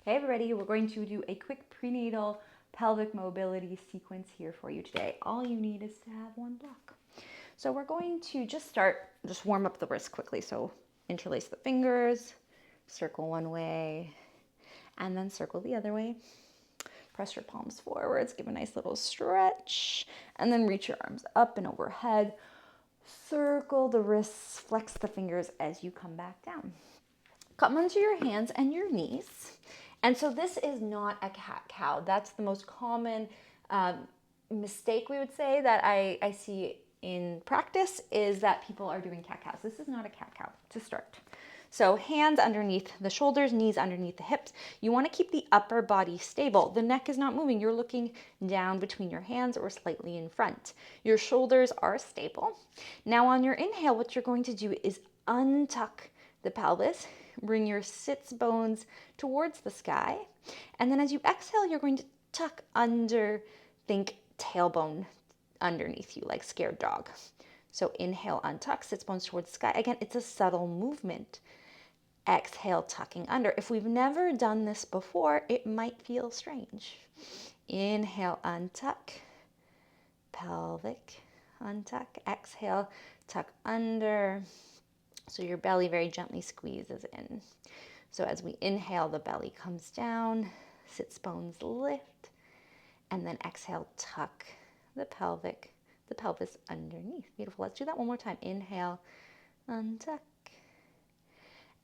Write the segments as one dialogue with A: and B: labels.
A: Hey everybody, we're going to do a quick prenatal pelvic mobility sequence here for you today. All you need is to have one block. So we're going to just warm up the wrist quickly. So interlace the fingers, circle one way, and then circle the other way. Press your palms forwards, give a nice little stretch, and then reach your arms up and overhead. Circle the wrists, flex the fingers as you come back down. Come onto your hands and your knees. And so this is not a cat-cow. That's the most common mistake, we would say, that I see in practice, is that people are doing cat-cows. This is not a cat-cow to start. So hands underneath the shoulders, knees underneath the hips. You want to keep the upper body stable. The neck is not moving. You're looking down between your hands or slightly in front. Your shoulders are stable. Now on your inhale, what you're going to do is untuck the pelvis. Bring your sits bones towards the sky. And then as you exhale, you're going to tuck under, think tailbone underneath you, like scared dog. So inhale, untuck, sits bones towards the sky. Again, it's a subtle movement. Exhale, tucking under. If we've never done this before, it might feel strange. Inhale, untuck, pelvic, untuck. Exhale, tuck under. So your belly very gently squeezes in. So as we inhale, the belly comes down, sits bones lift, and then exhale, tuck the pelvis underneath. Beautiful. Let's do that one more time. Inhale, untuck,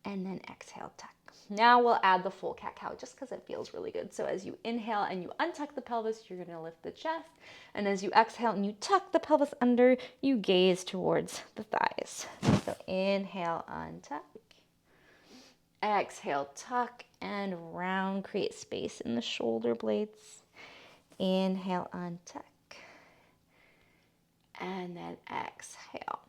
A: and then exhale, tuck. Now we'll add the full cat-cow just because it feels really good. So as you inhale and you untuck the pelvis, you're going to lift the chest. And as you exhale and you tuck the pelvis under, you gaze towards the thighs. So inhale, untuck. Exhale, tuck and round. Create space in the shoulder blades. Inhale, untuck. And then exhale.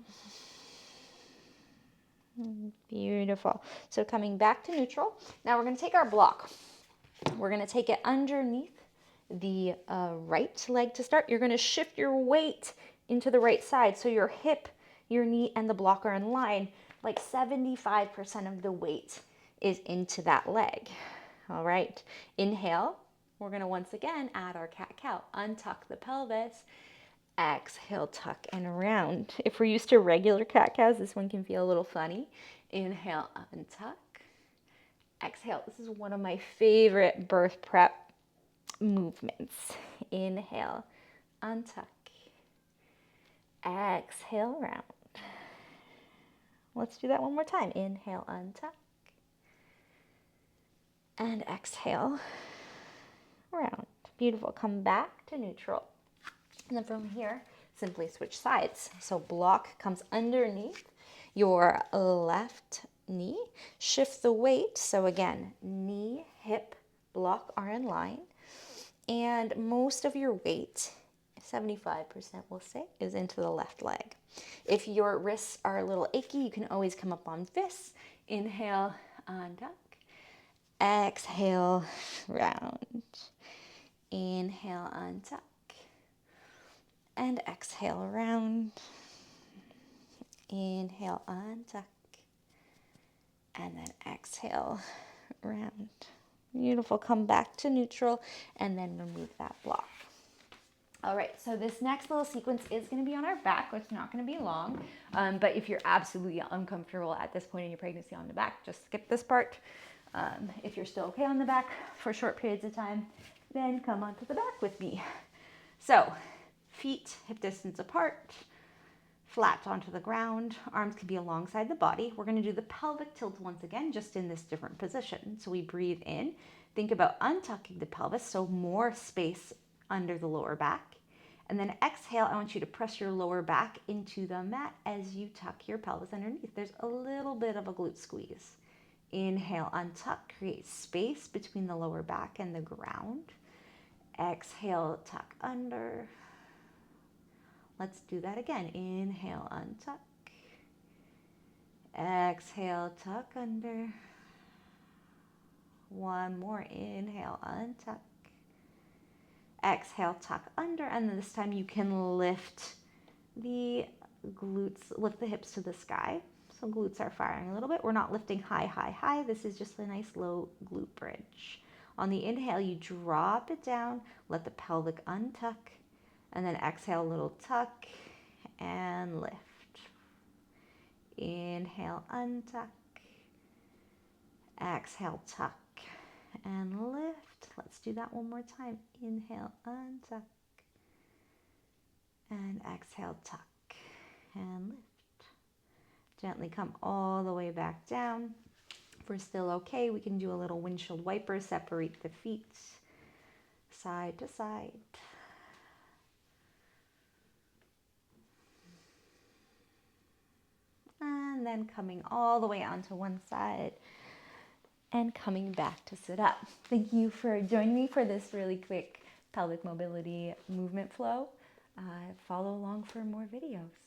A: Beautiful. So coming back to neutral. Now we're going to take our block. We're going to take it underneath the right leg to start. You're going to shift your weight into the right side. So your hip, your knee, and the block are in line. Like 75% of the weight is into that leg. All right. Inhale. We're going to once again add our cat-cow. Untuck the pelvis. Exhale, tuck and round. If we're used to regular cat-cows, this one can feel a little funny. Inhale, untuck. Exhale. This is one of my favorite birth prep movements. Inhale, untuck. Exhale, round. Let's do that one more time. Inhale, untuck. And exhale, round. Beautiful. Come back to neutral. And then from here, simply switch sides. So block comes underneath your left knee. Shift the weight. So again, knee, hip, block are in line. And most of your weight, 75% we'll say, is into the left leg. If your wrists are a little achy, you can always come up on fists. Inhale, untuck. Exhale, round. Inhale, untuck. And exhale, round. Inhale, untuck. And then exhale, round. Beautiful. Come back to neutral and then remove that block. All right, so this next little sequence is going to be on our back. It's not going to be long, but if you're absolutely uncomfortable at this point in your pregnancy on the back, just skip this part. If you're still okay on the back for short periods of time, then come onto the back with me. So, feet hip distance apart, flat onto the ground. Arms can be alongside the body. We're going to do the pelvic tilt once again, just in this different position. So we breathe in. Think about untucking the pelvis, so more space under the lower back. And then exhale, I want you to press your lower back into the mat as you tuck your pelvis underneath. There's a little bit of a glute squeeze. Inhale, untuck, create space between the lower back and the ground. Exhale, tuck under. Let's do that again. Inhale, untuck. Exhale, tuck under. One more. Inhale, untuck. Exhale, tuck under. And then this time you can lift the glutes, lift the hips to the sky. So glutes are firing a little bit. We're not lifting high, high, high. This is just a nice low glute bridge. On the inhale, you drop it down, let the pelvic untuck, and then exhale, a little tuck and lift. Inhale, untuck. Exhale, tuck and lift. Let's do that one more time. Inhale, untuck. And exhale, tuck and lift. Gently come all the way back down. If we're still okay, we can do a little windshield wiper, separate the feet side to side. And then coming all the way onto one side and coming back to sit up. Thank you for joining me for this really quick pelvic mobility movement flow. Follow along for more videos.